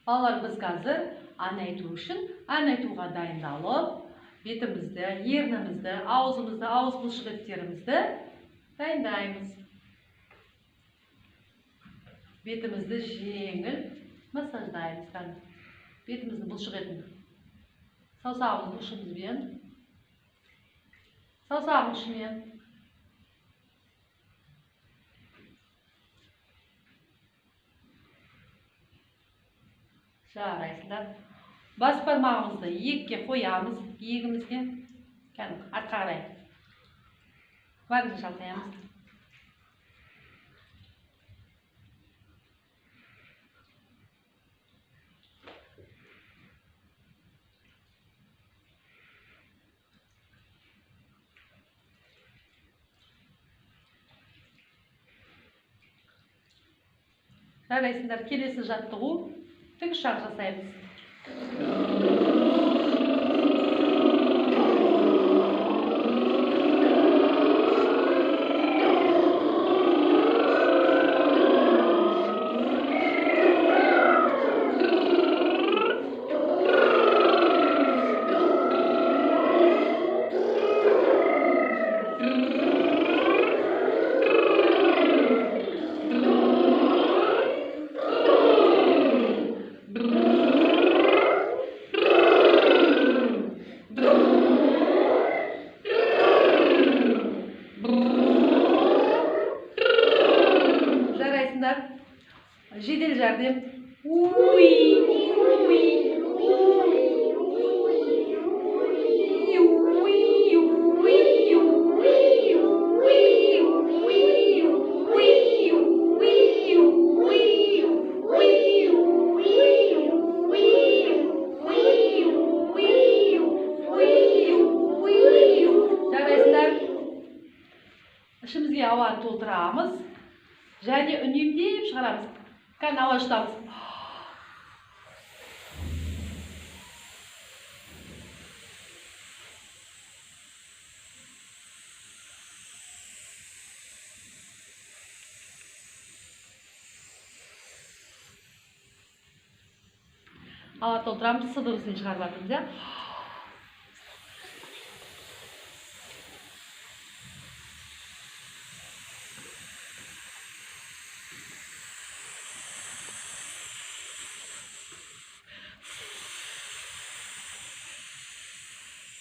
Балалар, біз қазір ән айту үшін ән айтуға дайындалып, бетімізді, ернімізді, аузымызды, ауыз бұлшықеттерімізді дайындаймыз. Бетімізді жеңіл массаждаймыз. Бетіміздің бұлшықетін саусағымыздың ұшымен жарайсыздар. Бас бармағымызды иекке қоямыз, иегімізге артқа қарай барынша шалқаямыз. Жарайсыздар. Келесі жаттығу тікұшақ жасаймыз. Жедел жәрдем. Ішімізге ауаны толтырамыз және үнемдеп шығарамыз. Kan ауа жұтамыз. Ауа толтырамыз, сы дыбысын шығарып жатырмыз.